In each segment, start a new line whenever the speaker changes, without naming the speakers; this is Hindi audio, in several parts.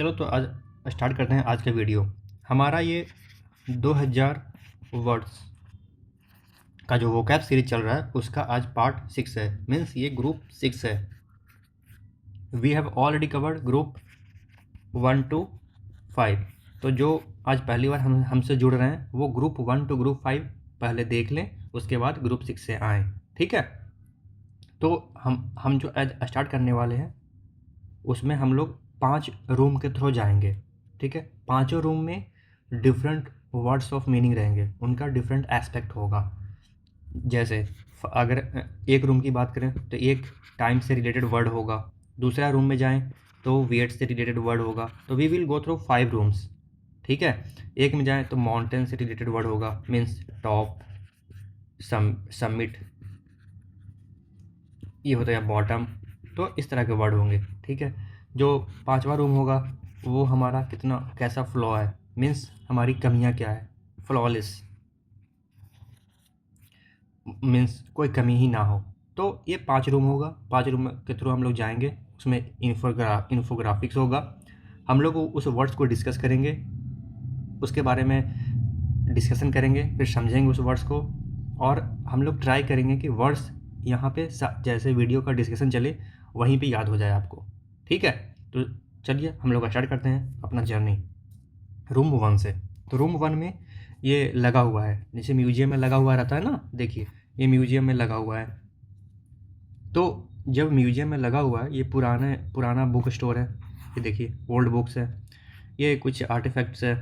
चलो तो आज स्टार्ट करते हैं आज का वीडियो। हमारा ये 2000 वर्ड्स का जो वोकैब सीरीज चल रहा है उसका आज पार्ट 6 है, मीन्स ये ग्रुप 6 है। We have already covered group 1 to 5। तो जो आज पहली बार हमसे जुड़ रहे हैं वो ग्रुप 1 to ग्रुप 5 पहले देख लें, उसके बाद ग्रुप 6 से आएँ, ठीक है। तो हम जो आज स्टार्ट करने वाले हैं उसमें हम लोग 5 रूम के थ्रू जाएंगे, ठीक है। पांचों रूम में डिफरेंट वर्ड्स ऑफ मीनिंग रहेंगे, उनका डिफरेंट एस्पेक्ट होगा। जैसे अगर एक रूम की बात करें तो एक टाइम से रिलेटेड वर्ड होगा, दूसरा रूम में जाएं तो वेट से रिलेटेड वर्ड होगा। तो we will go through 5 rooms, ठीक है। एक में जाएं तो माउंटेन से रिलेटेड वर्ड होगा, मीन्स टॉप, समिट, ये होता है बॉटम। तो इस तरह के वर्ड होंगे, ठीक है। जो पांचवा रूम होगा वो हमारा कैसा फ्लॉ है, मीन्स हमारी कमियां क्या है, फ्लॉलेस, मीन्स कोई कमी ही ना हो। तो ये 5 रूम होगा, 5 रूम के थ्रू हम लोग जाएंगे। उसमें इन्फोग्राफिक्स होगा, हम लोग उस वर्ड्स को डिस्कस करेंगे, उसके बारे में डिस्कशन करेंगे, फिर समझेंगे उस वर्ड्स को, और हम लोग ट्राई करेंगे कि वर्ड्स यहाँ पे जैसे वीडियो का डिस्कशन चले वहीं पे याद हो जाए आपको, ठीक है। तो चलिए हम लोग स्टार्ट करते हैं अपना जर्नी रूम 1 से। तो रूम 1 में ये लगा हुआ है, जैसे म्यूजियम में लगा हुआ रहता है ना, देखिए ये म्यूजियम में लगा हुआ है। तो जब म्यूजियम में लगा हुआ है, ये पुराना बुक स्टोर है, ये देखिए ओल्ड बुक्स है, ये कुछ आर्टिफैक्ट्स है,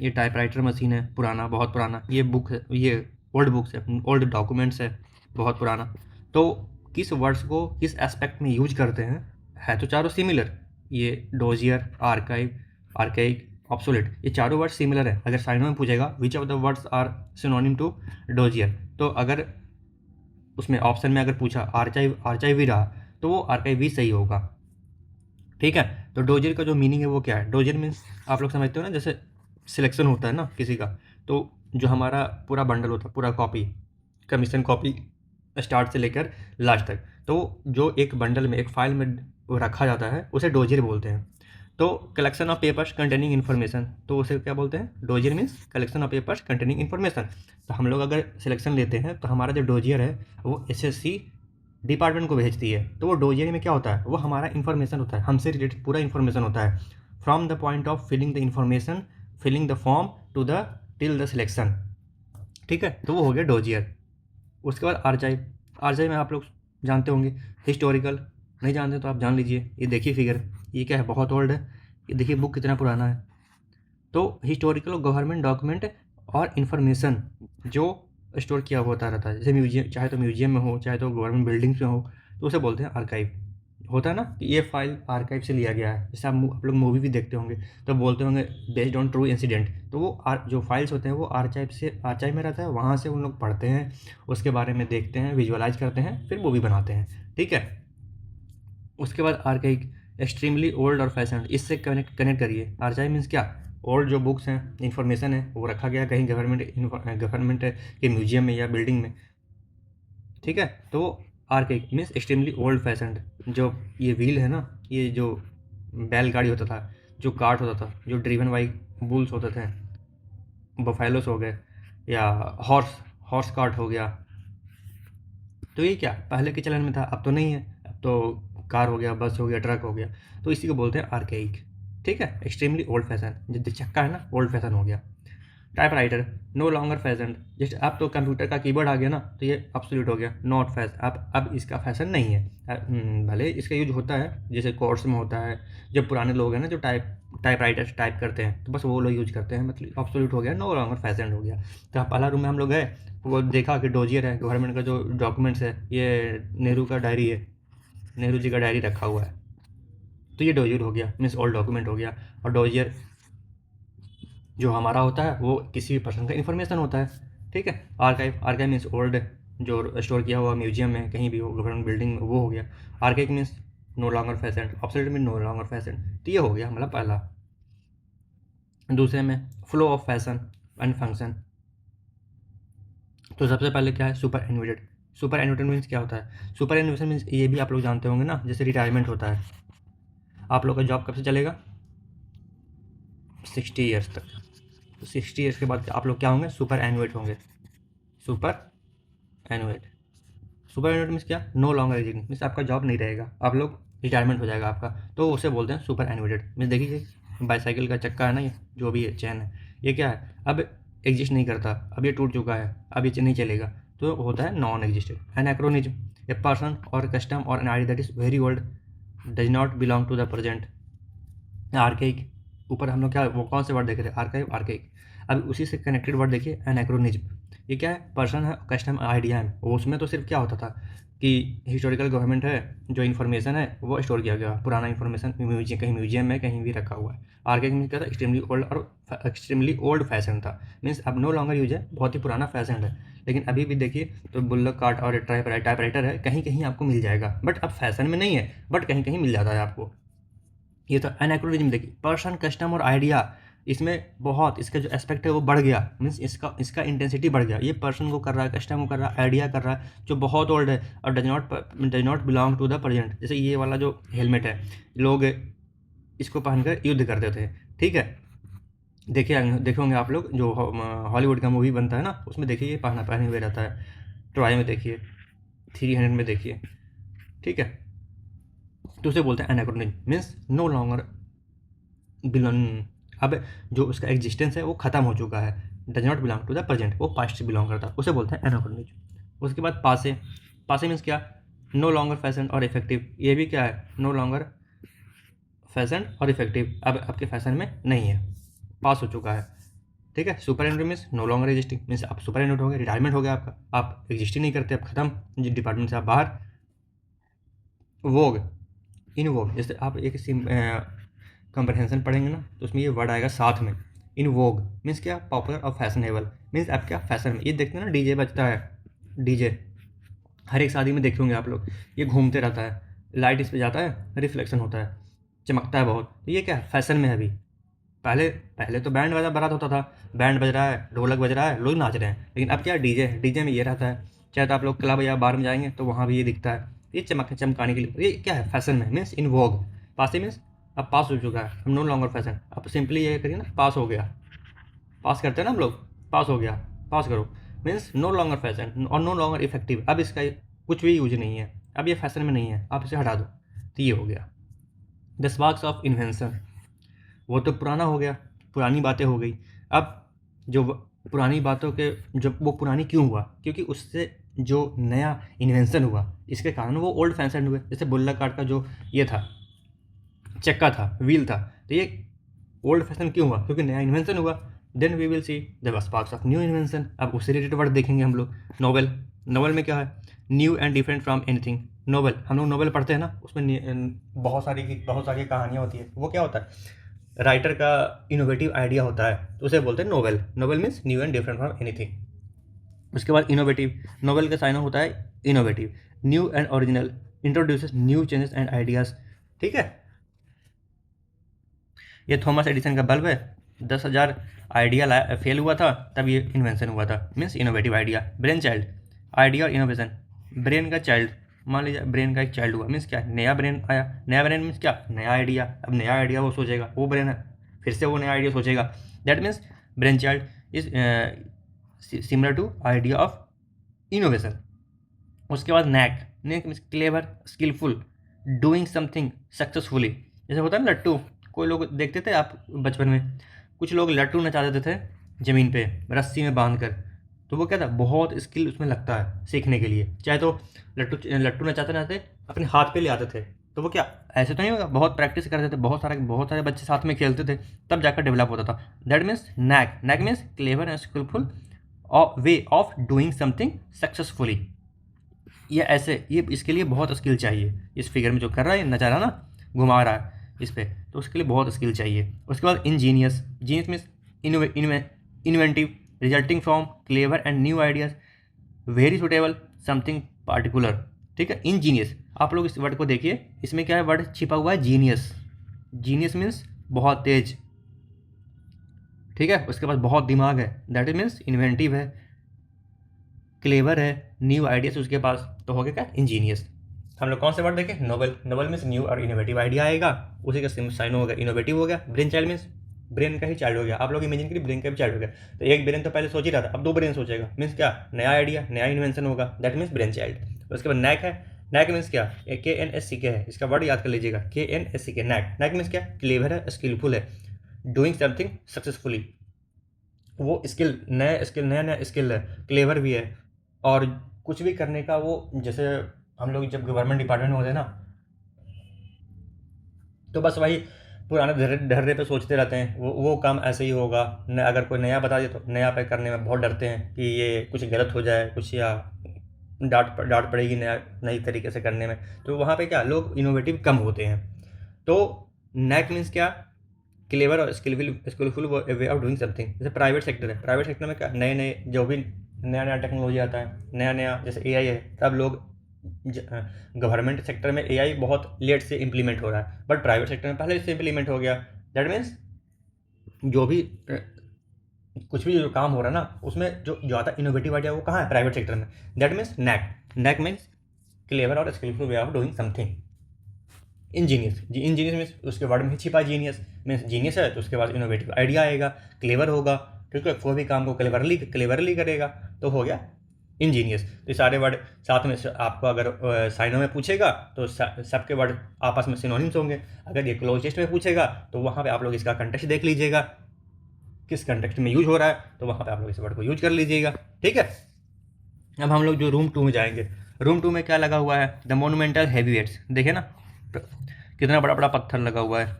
ये टाइपराइटर मशीन है पुराना, बहुत पुराना, ये बुक है, ये ओल्ड बुक्स है, ओल्ड डॉक्यूमेंट्स है, बहुत पुराना। तो किस वर्ड्स को किस एस्पेक्ट में यूज करते हैं, है तो चारों सिमिलर, ये डोजियर, आर्काइक, ऑब्सोलेट, ये चारों वर्ड सिमिलर है। अगर साइनो में पूछेगा which of the words are synonym to dossier, तो अगर उसमें ऑप्शन में अगर पूछा आर्चाइव ही रहा तो वो आर्काइव ही सही होगा, ठीक है। तो डोजियर का जो मीनिंग है वो क्या है, डोजियर मीन्स आप लोग समझते हो ना, जैसे सिलेक्शन होता है ना किसी का, तो जो हमारा पूरा बंडल होता है, पूरा कॉपी, कमीशन कॉपी स्टार्ट से लेकर लास्ट तक, तो जो एक बंडल में एक फाइल में रखा जाता है उसे डोजियर बोलते हैं। तो collection of papers containing information, तो उसे क्या बोलते हैं, dossier means collection of papers containing information. तो हम लोग अगर सिलेक्शन लेते हैं तो हमारा जो डोजियर है वो एसएससी डिपार्टमेंट को भेजती है। तो वो डोजियर में क्या होता है, वो हमारा इन्फॉर्मेशन होता है, हमसे रिलेटेड पूरा इन्फॉर्मेशन होता है, from the point of filling the information, filling the form to the till the selection, ठीक है। तो वो हो गया डोजियर। उसके बाद आर्चाइव में आप लोग जानते होंगे, हिस्टोरिकल, नहीं जानते तो आप जान लीजिए। ये देखिए फिगर, ये क्या है, बहुत ओल्ड है, ये देखिए बुक कितना पुराना है। तो हिस्टोरिकल गवर्नमेंट डॉक्यूमेंट और इन्फॉर्मेशन जो स्टोर किया हुआ होता रहता है, जैसे म्यूजियम, चाहे तो म्यूजियम में हो चाहे तो गवर्नमेंट बिल्डिंग्स में हो, तो उसे बोलते हैं आर्काइव। होता है ना कि ये फाइल आर्काइव से लिया गया है, जैसे आप लोग मूवी भी देखते होंगे तो बोलते होंगे बेस्ड ऑन ट्रू इंसिडेंट। तो वो जो फाइल्स होते हैं वो आर्चाइव में रहता है, वहाँ से उन लोग पढ़ते हैं, उसके बारे में देखते हैं, विजुअलाइज करते हैं, फिर मूवी बनाते हैं, ठीक है। उसके बाद आर्काइव, एक्सट्रीमली ओल्ड और फैशन, इससे कनेक्ट करिए। आर्चाइव मीन्स क्या, ओल्ड जो बुक्स हैं, इन्फॉर्मेशन है, वो रखा गया कहीं गवर्नमेंट के म्यूजियम में या बिल्डिंग में, ठीक है। तो archive means extremely old fashion. जो ये व्हील है ना, ये जो बैलगाड़ी होता था, जो कार्ट होता था, जो ड्रिवन बाई बुल्स होते थे, बफेलोस हो गए, या हॉर्स कार्ट हो गया, तो ये क्या पहले के चलन में था, अब तो नहीं है, अब तो कार हो गया, बस हो गया, ट्रक हो गया, तो इसी को बोलते हैं आर्काइक, ठीक है। एक्सट्रीमली ओल्ड फैशन, जो चक्का है ना, ओल्ड फैशन हो गया। टाइपराइटर, नो लॉन्गर फैशन, जैसे अब तो कंप्यूटर का कीबोर्ड आ गया ना, तो ये ऑब्सोल्यूट हो गया, नॉट फैशन, अब इसका फैशन नहीं है। भले इसका यूज होता है, जैसे कोर्स में होता है, जब पुराने लोग हैं ना जो टाइपराइटर से टाइप करते हैं, तो बस वो लोग यूज करते हैं, मतलब ऑब्सोल्यूट हो गया, नो लॉन्गर फैशन हो गया। तो पहला रूम में हम लोग गए, वो देखा कि डोजियर है, गवर्नमेंट का जो डॉक्यूमेंट्स है, ये नेहरू का डायरी है, नेहरू जी का डायरी रखा हुआ है, तो ये डोजियर हो गया, मीन्स ओल्ड डॉक्यूमेंट हो गया। और डोजियर जो हमारा होता है वो किसी भी पर्सन का इन्फॉर्मेशन होता है, ठीक है। आर्काइव मीन्स ओल्ड, जो स्टोर किया हुआ म्यूजियम में कहीं भी हो, गवर्नमेंट बिल्डिंग में, वो हो गया। Archive means no longer fashion, obsolete mean no longer fashion, तो ये हो गया हमारा पहला। दूसरे में flow of fashion and function. तो सबसे पहले क्या है, superannuated. Superannuated means क्या होता है, सुपर एन्यूटेड मीन्स ये भी आप लोग जानते होंगे ना, जैसे रिटायरमेंट होता है, आप लोग का जॉब कब से चलेगा, 60 ईयर्स तक। तो 60 ईयर्स के बाद आप लोग क्या होंगे, सुपर एनुएट होंगे। सुपर एनुएट, सुपर एनुएट मीन्स क्या, नो लॉन्गर एग्जिस्टिंग, मीन्स आपका जॉब नहीं रहेगा, आप लोग रिटायरमेंट हो जाएगा आपका, तो उसे बोलते हैं सुपर एनुएटेड। मीन्स देखिए बाईसाइकिल का चक्का है ना, ये जो भी है चैन है, ये क्या है, अब एग्जिस्ट नहीं करता, अब ये टूट चुका है, अब ये नहीं चलेगा, तो होता है non existed. Anachronism, a person और कस्टम और an idea that is very old does not belong to the present. Archaic, ऊपर हम लोग क्या, वो कौन से वर्ड देखे थे, आर्काइव, आर्केइक। अब उसी से कनेक्टेड वर्ड देखिए, एनाक्रोनिज्म, ये क्या है, पर्सन है, कस्टम, आइडिया है। उसमें तो सिर्फ क्या होता था कि हिस्टोरिकल गवर्नमेंट है, जो इन्फॉर्मेशन है वो स्टोर किया गया, पुराना इन्फॉर्मेशन म्यूजियम, कहीं म्यूजियम में कहीं भी रखा हुआ है। आर्केइक मीन्स क्या था, एक्सट्रीमली ओल्ड, और एक्सट्रीमली ओल्ड फैशन था, मीन्स अब नो लॉन्गर यूज है, बहुत ही पुराना फैशन है। लेकिन अभी भी देखिए तो बुल्लक कार्ट और टाइपराइटर है, कहीं कहीं आपको मिल जाएगा, बट अब फैशन में नहीं है, बट कहीं कहीं मिल जाता है आपको। ये तो एनाक्रोनिज्म देखिए, पर्सन, कस्टम और आइडिया, इसमें बहुत इसका जो एस्पेक्ट है वो बढ़ गया, मीन्स इसका इंटेंसिटी बढ़ गया। ये पर्सन को कर रहा है, कस्टम को कर रहा है, आइडिया कर रहा है, जो बहुत ओल्ड है और does not belong to the present. जैसे ये वाला जो हेलमेट है, लोग इसको पहनकर युद्ध करते थे, ठीक है। देखिए देखे होंगे आप लोग, जो हॉलीवुड का मूवी बनता है ना, उसमें देखिए ये पहने हुए रहता है। ट्रॉय में देखिए, 300 में देखिए, ठीक है। तो उसे बोलते हैं anachronism, means no longer belong, अब जो उसका एग्जिस्टेंस है वो खत्म हो चुका है, does not belong to the present, वो पास्ट से बिलोंग करता है, उसे बोलते हैं एनाक्रोनिज्म। उसके बाद पासे, पासे मीन्स क्या, नो लॉन्गर फैशन और इफेक्टिव, ये भी क्या है, नो लॉन्गर फैशन और इफेक्टिव, अब आपके फैशन में नहीं है, पास हो चुका है, ठीक है। Superannuate means no longer existing, means आप सुपर एनुएट हो गए, रिटायरमेंट हो गया आपका, आप एग्जिस्ट ही नहीं करते, आप खत्म, डिपार्टमेंट से आप बाहर। वोग, इन वोग, जैसे आप एक कंप्रहेंशन पढ़ेंगे ना, तो उसमें ये वर्ड आएगा साथ में, इन वोग मीन्स क्या, पॉपुलर और फैशनेबल, मीन्स आप क्या, फैशन में। ये देखते हैं ना, डीजे बजता है, डीजे हर एक शादी में देखे होंगे आप लोग, ये घूमते रहता है, लाइट इस पे जाता है, रिफ्लेक्शन होता है, चमकता है बहुत, तो ये क्या है, फैशन में है अभी। पहले पहले तो बैंड बाजा बारात होता था, बैंड बज रहा है, ढोलक बज रहा है, लोग नाच रहे हैं, लेकिन अब क्या, डीजे, डीजे में ये रहता है। चाहे तो आप लोग क्लब या बार में जाएंगे तो वहाँ भी ये दिखता है, ये चमकाने के लिए, ये क्या है, फैशन में, मीन्स इन वोग। पासे मीन्स अब पास हो चुका है, हम नो लॉन्गर फैशन, अब सिंपली ये करिए ना, पास हो गया, पास करते हैं ना हम लोग, पास हो गया, पास करो, मीन्स नो लॉन्गर फैशन और नो लॉन्गर इफेक्टिव, अब इसका कुछ भी यूज नहीं है, अब ये फैशन में नहीं है, आप इसे हटा दो, तो ये हो गया। द स्पार्क्स ऑफ इन्वेंशन, वो तो पुराना हो गया, पुरानी बातें हो गई। अब जो पुरानी बातों के, जब वो पुरानी क्यों हुआ, क्योंकि उससे जो नया इन्वेंशन हुआ, इसके कारण वो ओल्ड फैशन हुए। जैसे बुल्ला कार्ट का जो ये था, चक्का था, व्हील था, तो ये ओल्ड फैशन क्यों हुआ, क्योंकि नया इन्वेंशन हुआ। Then we will see the sparks of new invention, अब उससे रिलेटेड वर्ड देखेंगे हम लोग। नोवेल, नोवेल में क्या है, new and different from anything. Novel, हम लोग नोवेल पढ़ते हैं ना, उसमें बहुत सारी कहानियाँ होती है, वो क्या होता है, राइटर का इनोवेटिव आइडिया होता है, तो उसे बोलते हैं novel. Novel means new and different from anything. उसके बाद इनोवेटिव, नोवेल का साइन होता है innovative, new and original, introduces new changes and ideas, ठीक है। ये थॉमस एडिसन का बल्ब है, 10,000 आइडिया फेल हुआ था, तब ये इन्वेंशन हुआ था, means innovative idea. Brain child, idea और इनोवेशन, ब्रेन का चाइल्ड, मान लीजिए ब्रेन का एक चाइल्ड हुआ, मीन्स क्या, नया ब्रेन आया, नया ब्रेन मीन्स क्या, नया आइडिया, अब नया आइडिया वो सोचेगा, वो ब्रेन है, फिर से वो नया आइडिया सोचेगा, that means brain child is similar to idea of innovation. उसके बाद knack, knack means clever, skilful, doing something successfully. जैसे होता है ना लट्टू, कोई लोग देखते थे आप बचपन में, कुछ लोग लट्टू नचा देते थे ज़मीन पे रस्सी में बांध कर, तो वो क्या था, बहुत स्किल उसमें लगता है सीखने के लिए। चाहे तो लट्टू नचाते नचाते अपने हाथ पे ले आते थे, तो वो क्या, ऐसे तो नहीं होगा, बहुत प्रैक्टिस करते थे, बहुत सारे बच्चे साथ में खेलते थे, तब जाकर डेवलप होता था। That means knack, knack means clever and skilful way of doing something successfully. ये ऐसे, ये इसके लिए बहुत स्किल चाहिए, इस फिगर में जो कर रहा है, नचा रहा ना, घुमा रहा है इस पर, तो उसके लिए बहुत स्किल चाहिए। उसके बाद Angénieux, genius means inventive, resulting from clever and new ideas, very suitable, something particular, ठीक है। इंजीनियस, आप लोग इस वर्ड को देखिए, इसमें क्या है, वर्ड छिपा हुआ है जीनियस, जीनियस मीन्स बहुत तेज, ठीक है। उसके पास बहुत दिमाग है, दैट मीन्स इन्वेंटिव है, क्लेवर है, न्यू आइडियाज उसके पास, तो हो गया क्या, इंजीनियस। हम लोग कौन से वर्ड देखें, नोबल, नोबल मीन्स न्यू और इनोवेटिव आइडिया आएगा, उसी का साइन होगा, इनोवेटिव हो गया। ब्रेन चाइल्ड मीन्स ब्रेन का ही चाइल्ड हो गया। आप लोग इमेजिन करिए ब्रेन का भी चाइल्ड हो गया। तो एक ब्रेन तो पहले सोच ही रहा था, अब 2 ब्रेन सोचेगा, मीन्स क्या, नया आइडिया, नया इन्वेंशन होगा, दैट मीन्स ब्रेन चाइल्ड। उसके बाद नैक है। नैक मीन्स क्या, KNSCK है, इसका वर्ड याद कर लीजिएगा, KNSCK, नैक। नैक मीन्स क्या, क्लेवर है, स्किलफुल है, डूइंग समथिंग सक्सेसफुली। वो स्किल, नया नया स्किल है, क्लेवर भी है, और कुछ भी करने का वो, जैसे हम लोग जब गवर्नमेंट डिपार्टमेंट में होते हैं ना, तो बस वही पुराने ढर्रे पे सोचते रहते हैं, वो काम ऐसे ही होगा। अगर कोई नया बता दे तो नया पे करने में बहुत डरते हैं कि ये कुछ गलत हो जाए, कुछ, या डांट पड़ेगी नया नई तरीके से करने में। तो वहाँ पे क्या, लोग इनोवेटिव कम होते हैं। तो नैक मीन्स क्या, क्लेवर और skilful way of doing something. जैसे प्राइवेट सेक्टर है, प्राइवेट सेक्टर में क्या, नए नए जो भी नया नया टेक्नोलॉजी आता है, नया नया, जैसे AI है, तब लोग, गवर्नमेंट सेक्टर में AI बहुत लेट से इम्प्लीमेंट हो रहा है, बट प्राइवेट सेक्टर में पहले से इम्प्लीमेंट हो गया। दैट मीन्स जो भी कुछ भी जो काम हो रहा है ना, उसमें जो ज़्यादा इनोवेटिव आइडिया वो कहाँ है, प्राइवेट सेक्टर में। That means knack means clever और skilful way of doing something. Ingenious जी, इंजीनियस मीन्स उसके वर्ड में ही छिपा जीनियस, मीन्स जीनियस है तो उसके पास इनोवेटिव आइडिया आएगा, क्लेवर होगा, ठीक है, कोई भी काम को क्लेवरली करेगा, तो हो गया इंजीनियस। तो ये सारे वर्ड साथ में आपको अगर साइनों में पूछेगा तो सबके वर्ड आपस में सिनोनिम्स होंगे। अगर ये क्लोजेस्ट में पूछेगा तो वहाँ पे आप लोग इसका कंटेक्स्ट देख लीजिएगा, किस कंटेक्स्ट में यूज हो रहा है, तो वहाँ पे आप लोग इस वर्ड को यूज कर लीजिएगा, ठीक है। अब हम लोग जो रूम 2 में जाएंगे, रूम 2 में क्या लगा हुआ है, द मोनूमेंटल हैवीवेट्स, देखिए ना कितना बड़ा बड़ा पत्थर लगा हुआ है,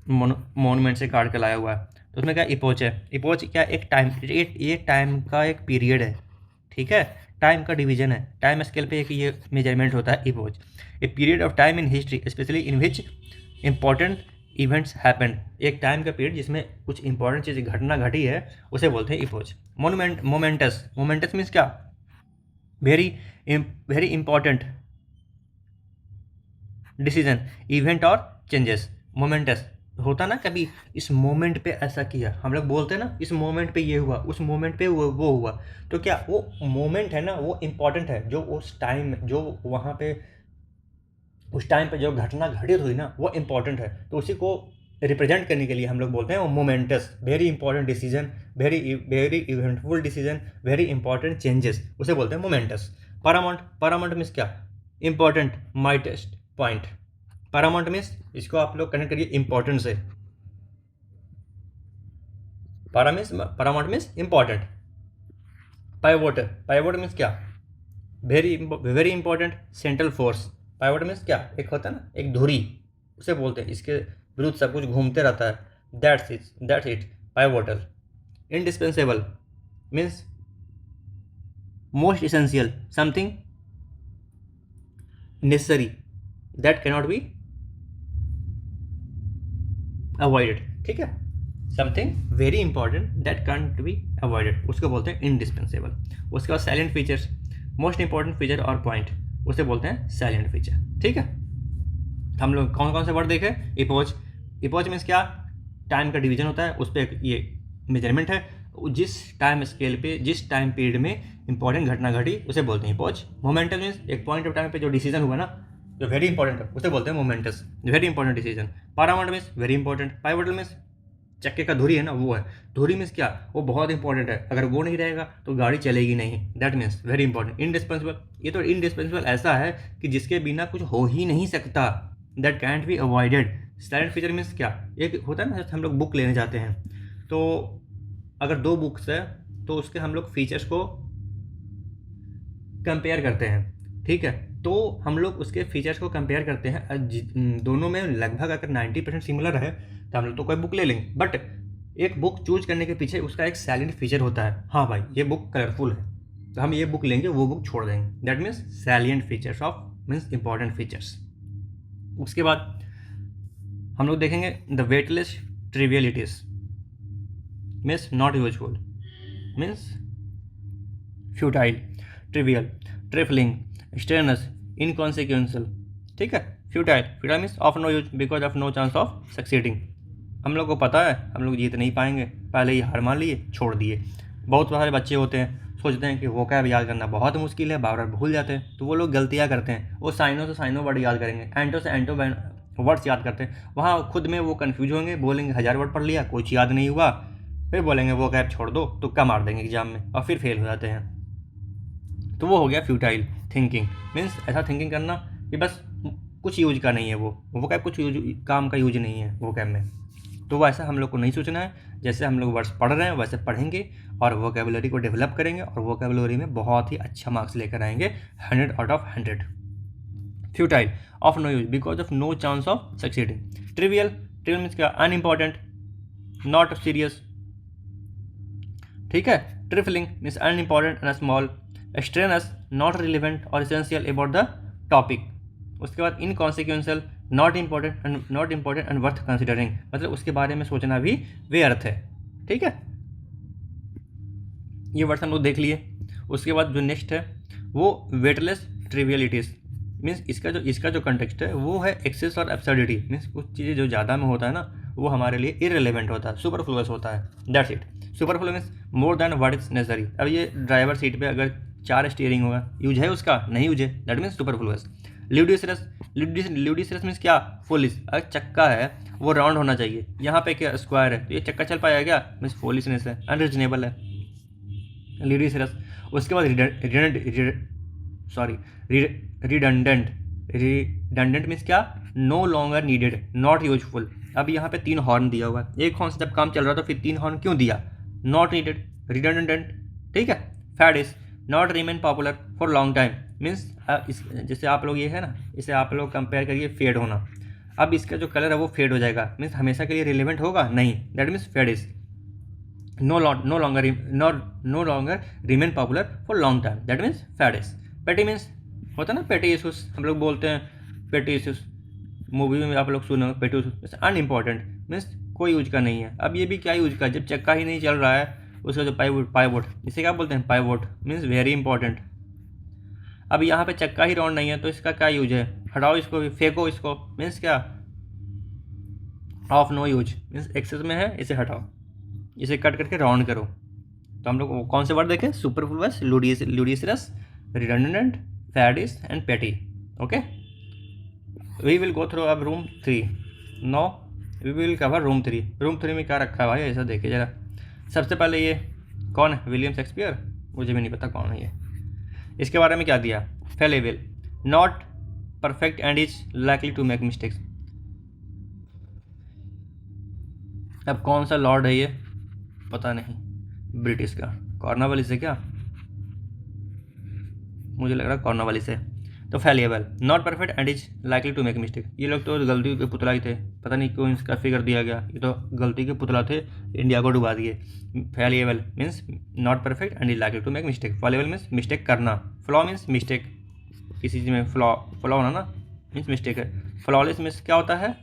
मोनूमेंट से काट के लाया हुआ है। तो उसमें क्या, इपोच है। इपोच क्या, एक टाइम, ये टाइम का एक पीरियड है, ठीक है, टाइम का डिवीजन है, टाइम स्केल पे एक ये मेजरमेंट होता है epoch. A period of time in history specially in which important events happened. एक टाइम का पीरियड जिसमें कुछ इंपॉर्टेंट चीज़ घटना घटी है, उसे बोलते हैं इपोच। मोमेंटस मीन्स क्या, very very important decision, event और चेंजेस। मोमेंटस होता ना, कभी इस मोमेंट पे ऐसा किया, हम लोग बोलते हैं ना, इस मोमेंट पे ये हुआ, उस मोमेंट पे वो हुआ। तो क्या वो मोमेंट है ना, वो इम्पॉर्टेंट है, जो उस टाइम, जो वहाँ पे उस टाइम पे जो घटना घटित हुई ना, वो इम्पॉर्टेंट है, तो उसी को रिप्रेजेंट करने के लिए हम लोग बोलते हैं वो momentous, very important decision, very eventful decision, very important changes, उसे बोलते हैं मोमेंटस। पारामाउंट मीन्स क्या, important, mightiest point. Paramount means, इसको आप लोग कनेक्ट करिए इंपॉर्टेंट से, paramount means important. Pivot means क्या, very important central force. Pivot means क्या, एक होता है ना एक धुरी, उसे बोलते हैं, इसके विरुद्ध सब कुछ घूमते रहता है, that's it pivotal. Indispensable means most essential, something necessary that cannot be avoided, ठीक है, something very important that cantt be avoided, उसको बोलते हैं इंडिस्पेंसेबल। उसके बाद salient features, most important feature और पॉइंट, उसे बोलते हैं साइलेंट फीचर, ठीक है। हम लोग कौन कौन से वर्ड देखे, इपोच मीन्स क्या, टाइम का डिवीजन होता है, उस पर ये मेजरमेंट है, जिस टाइम स्केल पे, जिस टाइम पीरियड में इंपॉर्टेंट घटना घटी, उसे बोलते हैं इपोच। मोमेंटल मीन्स एक पॉइंट ऑफ टाइम पे जो डिसीजन हुआ ना, जो वेरी इंपॉर्टेंट है, उसे बोलते हैं moments, very important decision. Paramount means very important. Pivotal means चक्के का धुरी है ना, वो है। धुरी मीन्स क्या, वो बहुत इंपॉर्टेंट है, अगर वो नहीं रहेगा तो गाड़ी चलेगी नहीं, that means very important. Indispensable, ये तो इंडिस्पेंसिबल ऐसा है कि जिसके बिना कुछ हो ही नहीं सकता, that cantt be avoided. Silent feature means क्या, एक होता है ना, जैसे हम लोग बुक लेने जाते हैं, तो अगर 2 बुक्स है तो उसके हम लोग फीचर्स को कंपेयर करते हैं, ठीक है, तो हम लोग उसके फीचर्स को कंपेयर करते हैं, दोनों में लगभग अगर 90% सिमिलर है तो हम लोग तो कोई बुक ले लेंगे, बट एक बुक चूज करने के पीछे उसका एक साइलेंट फीचर होता है, हाँ भाई ये बुक कलरफुल है तो हम ये बुक लेंगे, वो बुक छोड़ देंगे, that means salient features of means important features. उसके बाद हम लोग देखेंगे the weightless trivialities means not useful, means futile, trivial, trifling, extraneous, inconsequential, ठीक है। Futile means of no use because of no chance of succeeding, हम लोग को पता है हम लोग जीत नहीं पाएंगे, पहले ही हार मान लिए, छोड़ दिए। बहुत सारे बच्चे होते हैं सोचते हैं कि वोकैब याद करना बहुत मुश्किल है, बार बार भूल जाते हैं, तो वो लोग गलतियाँ करते हैं, वो साइनों से साइनों वर्ड याद करेंगे, एंटो से एंटो वर्ड्स याद करते हैं, वहाँ खुद में वो कन्फ्यूज होंगे, बोलेंगे 1000 वर्ड पढ़ लिया, कुछ याद नहीं हुआ, फिर बोलेंगे वो कैप छोड़ दो, तुक्का मार देंगे एग्जाम में और फिर फेल हो जाते हैं। तो वो हो गया फ्यूटाइल थिंकिंग। मीन्स ऐसा थिंकिंग करना कि बस कुछ यूज का नहीं है, वो कैप कुछ यूज काम का यूज नहीं है वो कैप में। तो वैसा हम लोग को नहीं सोचना है। जैसे हम लोग वर्ड्स पढ़ रहे हैं वैसे पढ़ेंगे और वोकेबुलरी को डेवलप करेंगे और वोकेबुलरी में बहुत ही अच्छा मार्क्स लेकर आएंगे 100 out of 100। Futile, of no use, because of no chance of succeeding. Trivial, trivial means क्या, अनइम्पॉर्टेंट, नॉट सीरियस, ठीक है। Trifling means unimportant and small. Extraneous, not relevant और एसेंशियल अबाउट द टॉपिक। उसके बाद inconsequential, not important and worth considering, मतलब उसके बारे में सोचना भी व्यर्थ है, ठीक है। ये वर्ड्स हम लोग देख लिए। उसके बाद जो नेक्स्ट है वो वेटलेस ट्रिवियलिटीज। मीन्स इसका जो कंटेक्स्ट है वो है एक्सेस और एब्सर्डिटी। मीन्स कुछ चीज़ें जो ज़्यादा में होता है ना वो हमारे लिए इररिलेवेंट होता है, सुपरफ्लुअस होता है, that's it. Superfluous means more than what is necessary. अब ये ड्राइवर सीट पे अगर 4 स्टीयरिंग होगा, यूज है उसका, नहीं यूज है, दैट मीन्स सुपरफ्लुअस। ल्यूडिसरस मीन्स क्या, फुलिश। अगर चक्का है वो राउंड होना चाहिए, यहाँ पे क्या स्क्वायर है, तो ये चक्का चल पाएगा क्या, मीन्स फुलिशनेस है, अनरीजनेबल है, ल्यूडिसरस। उसके बाद रिडंडेंट मीन्स क्या, no longer needed, not useful. अब यहाँ पे 3 हॉर्न दिया हुआ है, एक हॉर्न से जब काम चल रहा था फिर 3 हॉर्न क्यों दिया, नॉट नीडेड, रिडंडेंट, ठीक है। Faddish, not remain popular for long time. Means जैसे आप लोग ये है ना, इसे आप लोग कंपेयर करिए फेड होना। अब इसका जो कलर है वो फेड हो जाएगा, मीन्स हमेशा के लिए रिलेवेंट होगा नहीं, that means faddish. no longer remain popular for long time, that means faddish। petty means होता है ना petty issues, हम लोग बोलते हैं petty issues, मूवी में आप लोग सुनो petty issues। अनइम्पॉर्टेंट मीन्स कोई यूज का नहीं है। अब ये भी क्या यूज का, जब चक्का ही नहीं चल रहा है उसका जो पाइवोट इसे क्या बोलते हैं, पाइवोट मीन्स वेरी इंपॉर्टेंट। अब यहाँ पे चक्का ही राउंड नहीं है तो इसका क्या यूज है, हटाओ इसको, फेंको इसको, मीन्स क्या, of no use, means excess में है इसे हटाओ, इसे कट करके राउंड करो। तो हम लोग कौन से वर्ड देखें, superfluous, ludicrous, redundant, faddish and petty. Okay, we will go through अब room 3। No we will cover room 3। Room 3 में क्या रखा है भाई, ऐसा देखिए जरा। सबसे पहले ये कौन है, विलियम शेक्सपियर, मुझे भी नहीं पता कौन है ये। इसके बारे में क्या दिया, fallible, not perfect and is likely to make mistakes. अब कौन सा लॉर्ड है ये पता नहीं, ब्रिटिश का, कॉर्नवालिस से क्या, मुझे लग रहा है कॉर्नवालिस से। तो fallible, not perfect and is likely to make mistake. ये लोग तो गलती के पुतला ही थे, पता नहीं क्यों इसका फिगर दिया गया, ये तो गलती के पुतला थे, इंडिया को डुबा दिए। Fallible means not perfect and is likely to make mistake. Fallible means mistake करना, फ्लॉ मीन्स मिस्टेक, किसी चीज़ में फ्लॉ होना ना मीन्स मिस्टेक है। फ्लॉलेस मीन्स क्या होता है,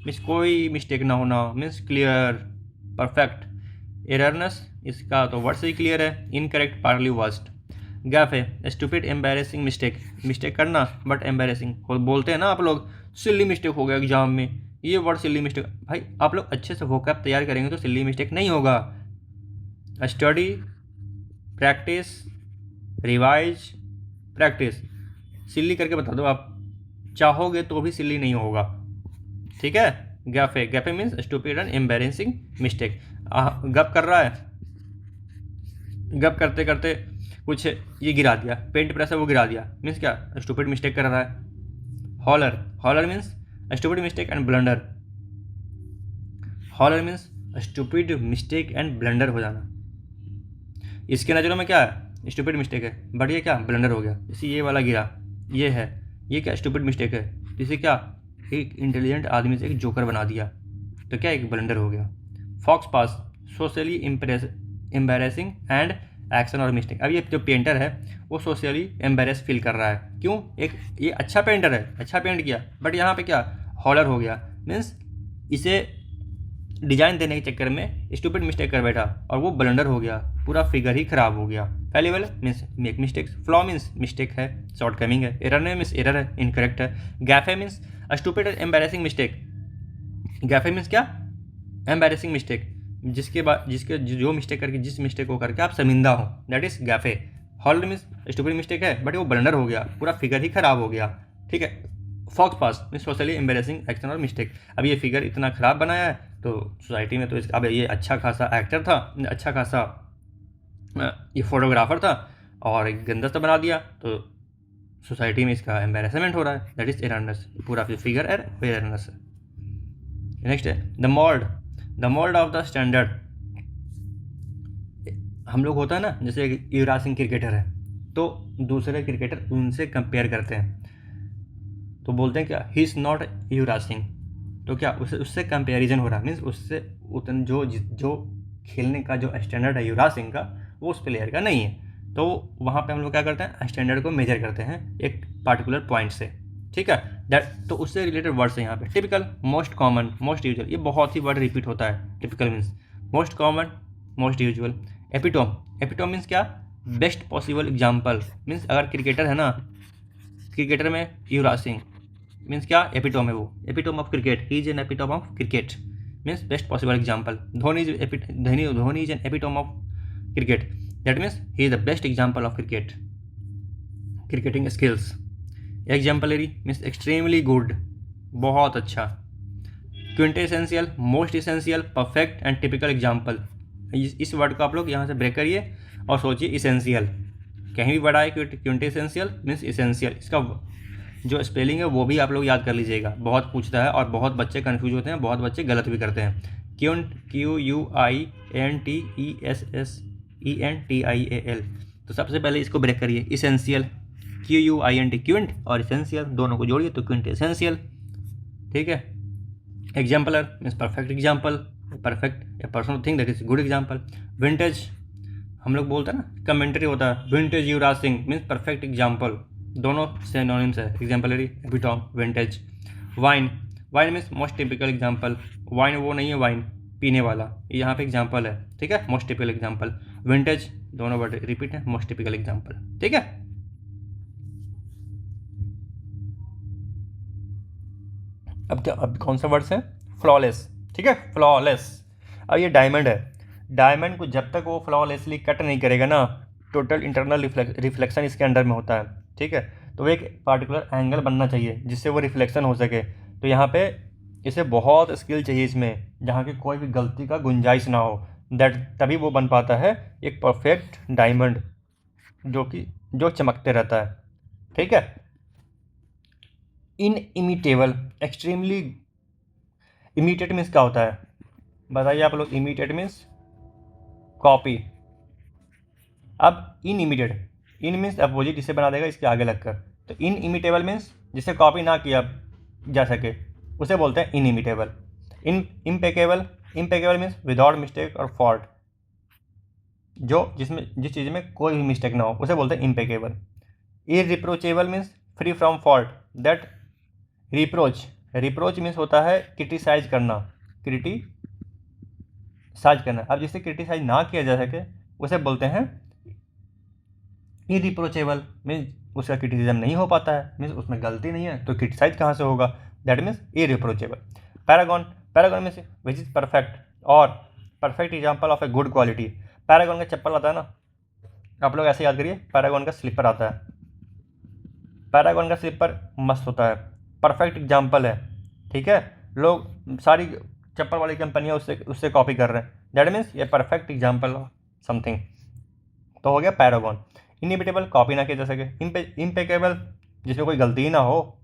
मीन्स कोई मिस्टेक ना होना, मीन्स क्लियर, परफेक्ट। एररनेस, इसका तो वर्ड से ही क्लियर है, इनकरेक्ट, पार्टली वर्स्ट। गैफ है, स्टूपिड, एम्बैरेसिंग मिस्टेक, मिस्टेक करना बट एम्बैरेसिंग, बोलते हैं ना आप लोग, सिल्ली मिस्टेक हो गया एग्जाम में, ये वर्ड सिल्ली मिस्टेक। भाई आप लोग अच्छे से वोकैब तैयार करेंगे तो सिल्ली मिस्टेक नहीं होगा। स्टडी, प्रैक्टिस, रिवाइज, प्रैक्टिस, सिल्ली करके बता दो आप, चाहोगे तो भी सिल्ली नहीं होगा, ठीक है। Gaffe, gaffe means stupid and embarrassing mistake. गप कर रहा है, गप करते करते कुछ ये गिरा दिया, पेंट प्रेस है वो गिरा दिया, मीन्स क्या, स्टूपिड मिस्टेक कर रहा है। Howler, howler means stupid mistake and blunder. Howler means stupid mistake and blunder हो जाना। इसके नज़रों में क्या है, स्टूपिड मिस्टेक है, बट ये क्या, ब्लंडर हो गया। जैसे ये वाला गिरा, ये है, ये क्या, स्टूपिड मिस्टेक है, इसे क्या, एक इंटेलिजेंट आदमी से एक जोकर बना दिया, तो क्या, एक ब्लंडर हो गया। Faux pas, socially embarrassing and action और मिस्टेक। अब ये जो पेंटर है वो सोशली एम्बैरेस फील कर रहा है, क्यों, एक ये अच्छा पेंटर है, अच्छा पेंट किया, बट यहाँ पे क्या, हॉलर हो गया, मीन्स इसे डिजाइन देने के चक्कर में स्टूपिड मिस्टेक कर बैठा और वो ब्लंडर हो गया, पूरा फिगर ही खराब हो गया। Fallible means make mistakes, flaw means mistake है, शॉर्ट कमिंग है, एरर मीन्स एरर है, इनकरेक्ट है। Gaffe means stupid and embarrassing मिस्टेक। गैफे मीन्स क्या, एम्बैरेसिंग मिस्टेक, जिसके जो मिस्टेक करके, जिस मिस्टेक को करके आप शर्मिंदा हो, that is gaffe. Howler means stupid mistake है बट वो ब्लंडर हो गया, पूरा फिगर ही खराब हो गया, ठीक है। फॉक्स पास मीन्स सोशली एम्बेरेसिंग एक्शन और मिस्टेक। अब ये फिगर इतना ख़राब बनाया है तो सोसाइटी में तो अब ये अच्छा खासा एक्टर था, अच्छा खासा ये फोटोग्राफर था और एक गंदा सा बना दिया तो सोसाइटी में इसका एम्बेरसमेंट हो रहा है। दैट इज एररनेस, पूरा फिगर एररनेस है। नेक्स्ट है the mould of the standard. हम लोग होता है ना, जैसे युवराज सिंह क्रिकेटर है तो दूसरे क्रिकेटर उनसे कंपेयर करते हैं तो बोलते हैं क्या, he is not Yuvraj Singh. तो क्या उससे कंपेरिजन हो रहा है, मीन्स उससे उतन जो खेलने का जो स्टैंडर्ड है युवराज सिंह का वो उस प्लेयर का नहीं है। तो वहाँ पे हम लोग क्या करते हैं, स्टैंडर्ड को मेजर करते हैं एक पार्टिकुलर पॉइंट से, ठीक है। दैट तो उससे रिलेटेड वर्ड्स है यहाँ पे। Typical, most common, most usual, ये बहुत ही वर्ड रिपीट होता है। Typical means most common, most usual. Epitome, epitome means क्या, बेस्ट पॉसिबल एग्जाम्पल। मीन्स अगर क्रिकेटर है ना, क्रिकेटर में युवराज सिंह मीन्स क्या, एपिटोम है वो, epitome of cricket, he is an epitome of cricket means best possible example. Dhoni is an epitome of cricket, that means he is the best example of cricket cricketing skills. Exemplary means extremely good, बहुत अच्छा। Quintessential, most essential, perfect and typical example. इस वर्ड को आप लोग यहाँ से ब्रेक करिए और सोचिए इसेंशियल, कहीं भी वर्ड आए क्विंटेसेंशियल मीन्स इसेंशियल, इसका जो स्पेलिंग है वो भी आप लोग याद कर लीजिएगा, बहुत पूछता है और बहुत बच्चे कन्फ्यूज होते हैं, बहुत बच्चे गलत भी करते हैं। QUINTESSENTIAL। तो सबसे पहले इसको ब्रेक करिए, इसेंशियल, QUINT क्विंट और इसेंशियल दोनों को जोड़िए तो क्विंट एसेंशियल, ठीक है। Exemplar means perfect example, perfect a person thing that is good example. Vintage, हम लोग बोलते हैं ना, कमेंट्री होता है, vintage Yuvraj Singh means perfect example, दोनों सिनोनिम्स है, exemplary, epitome, vintage. Wine, wine means most typical example, wine वो नहीं है वाइन पीने वाला, यहाँ पे एग्जाम्पल है, ठीक है, मोस्ट टिपिकल एग्जाम्पल। विंटेज, दोनों वर्ड रिपीट है, मोस्ट टिपिकल एग्जाम्पल, ठीक है। अब क्या, अब कौन सा वर्ड्स है, फ्लॉलेस, ठीक है, फ्लॉलेस। अब ये डायमंड है, डायमंड को जब तक वो फ्लॉलेसली कट नहीं करेगा ना, टोटल इंटरनल रिफ्लेक्शन इसके अंडर में होता है, ठीक है। तो एक पार्टिकुलर एंगल बनना चाहिए जिससे वो रिफ्लेक्शन हो सके। तो यहाँ पे इसे बहुत स्किल चाहिए इसमें, जहाँ की कोई भी गलती का गुंजाइश ना हो, दैट तभी वो बन पाता है एक परफेक्ट डायमंड जो चमकते रहता है, ठीक है। इनइमिटेबल, एक्सट्रीमली, इमिटेट मीन्स क्या होता है बताइए आप लोग, इमिटेट मीन्स कॉपी। अब इनइमिटेड, इन मीन्स अपोजिट, इसे बना देगा इसके आगे लगकर, तो इनइमिटेबल मीन्स जिसे कॉपी ना किया जा सके उसे बोलते हैं inimitable. Impeccable, impeccable means without mistake और फॉल्ट, जिस चीज़ में कोई भी मिस्टेक ना हो उसे बोलते हैं impeccable. Irreproachable means free from fault, that reproach, reproach means होता है क्रिटिसाइज करना, क्रिटिसाइज करना। अब जिसे क्रिटिसाइज ना किया जा सके उसे बोलते हैं इरिप्रोचेबल, मीन्स उसका क्रिटिसिज्म नहीं हो पाता है, मीन्स उसमें गलती नहीं है तो क्रिटिसाइज कहाँ से होगा, that means irreproachable. Paragon, paragon means which is perfect और perfect example of a good quality. Paragon का चप्पल आता है ना, आप लोग ऐसे याद करिए, पैरागॉन का स्लीपर आता है, पैरागॉन का स्लीपर मस्त होता है, परफेक्ट एग्जाम्पल है, ठीक है। लोग सारी चप्पल वाली कंपनियाँ उससे कॉपी कर रहे हैं, दैट मीन्स ये परफेक्ट एग्जाम्पल ऑफ समथिंग, तो हो गया पैरागॉन। इनइमिटेबल, कॉपी ना किया जा सके। इम्पेकेबल, जिसमें कोई गलती ही ना हो।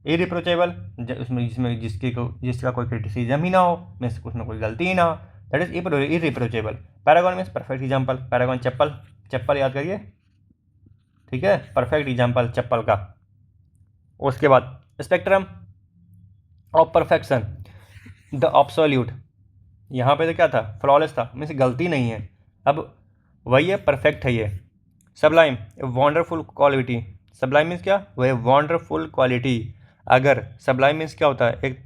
इरिप्रोचेबल, जिसका कोई क्रिटिसिज्म ही ना हो, मीन्स उसमें कोई गलती ही ना हो, that is irreproachable. Paragon means perfect example, paragon चप्पल, चप्पल याद करिए, ठीक है, परफेक्ट एग्जाम्पल चप्पल का। उसके बाद spectrum of perfection, the absolute, यहाँ पे तो क्या था, फ्लॉलेस था, मीन्स गलती नहीं है, अब वही है, परफेक्ट है ये। Sublime, wonderful quality, Sublime means क्या, वह वंडरफुल क्वालिटी। अगर सबलाइम मीन्स क्या होता है, एक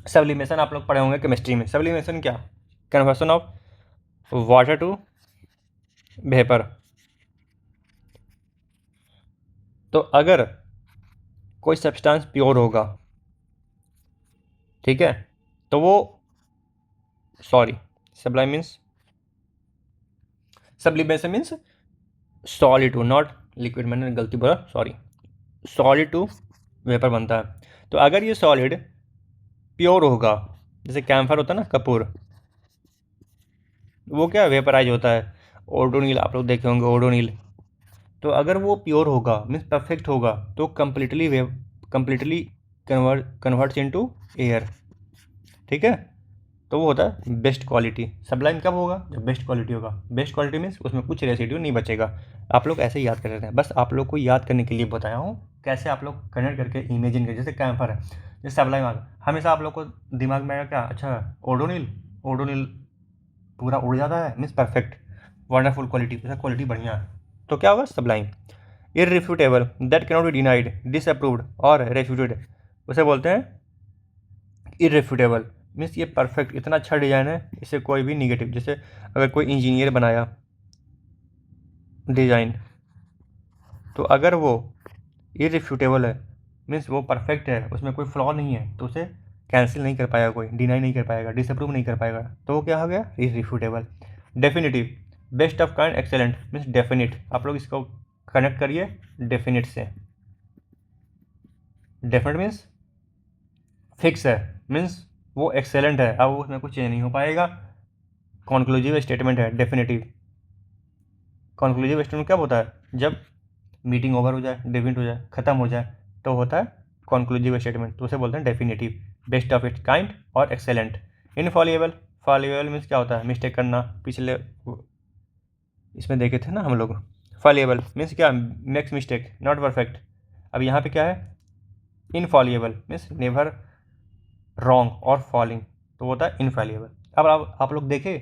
सब्लिमेशन आप लोग पढ़े होंगे केमिस्ट्री में, सब्लिमेशन क्या, conversion of water to vapour. तो अगर कोई सब्सटेंस प्योर होगा, ठीक है, तो वो sublime means, sublimation means solid to, not liquid, मैंने गलती बोला, सॉरी, सॉलिड टू वेपर बनता है। तो अगर ये सॉलिड प्योर होगा, जैसे कैम्फर होता है ना, कपूर, वो क्या वेपराइज होता है। ओडोनिल आप लोग देखे होंगे, ओडोनिल। तो अगर वो प्योर होगा मीन्स परफेक्ट होगा तो कंप्लीटली कन्वर्ट्स इनटू एयर। ठीक है, तो वो होता है बेस्ट क्वालिटी। सब्लाइम कब होगा? जब बेस्ट क्वालिटी होगा। बेस्ट क्वालिटी मीन्स उसमें कुछ रेसिड्यू नहीं बचेगा। आप लोग ऐसे ही याद कर सकते हैं, बस आप लोग को याद करने के लिए बताया हूँ कैसे आप लोग कनेक्ट करके इमेजिन करें। जैसे कैम्फर है, जैसे सब्लाइम आ गया, हमेशा आप लोग को दिमाग में आएगा क्या? अच्छा, ओडोनिल। ओडोनिल पूरा उड़ जाता है मीन्स परफेक्ट, वंडरफुल क्वालिटी, उसका क्वालिटी बढ़िया है। तो क्या होगा? Sublime. Irrefutable, that cannot be denied, disapproved और रेफ्यूटेड, उसे बोलते हैं इररिफ्यूटेबल। मीन्स ये परफेक्ट, इतना अच्छा डिज़ाइन है, इसे कोई भी निगेटिव, जैसे अगर कोई इंजीनियर बनाया डिज़ाइन, तो अगर वो इररिफ्यूटेबल है मीन्स वो परफेक्ट है, उसमें कोई फ्लॉ नहीं है, तो उसे कैंसिल नहीं कर पाएगा कोई, डिनाई नहीं कर पाएगा, डिसअप्रूव नहीं कर पाएगा, तो वो क्या हो गया? Irrefutable. Definitive, best of kind, excellent means definite. आप लोग इसको कनेक्ट करिए डेफिनिट से। डेफिनेट मीन्स फिक्स है, मीन्स वो एक्सेलेंट है, अब उसमें कुछ चेंज नहीं हो पाएगा। कॉन्क्लूसिव स्टेटमेंट है डेफिनेटिव। कॉन्क्लूसिव स्टेटमेंट कब होता है? जब मीटिंग ओवर हो जाए, डिफिनिट हो जाए, ख़त्म हो जाए, तो होता है कॉन्क्लूसिव स्टेटमेंट, तो उसे बोलते हैं definitive. Best of its kind और एक्सेलेंट। इनफॉलिएबल, फॉलिएबल मीन्स क्या होता है? मिस्टेक करना, पिछले इसमें देखे थे ना हम लोग। फॉलिएबल मीन्स क्या? Makes mistake, not perfect. अब यहाँ पे क्या है? इनफॉलिएबल मीन्स नेवर रॉन्ग और फॉलिंग, तो होता है इनफॉलिएबल। अब आप लोग देखें,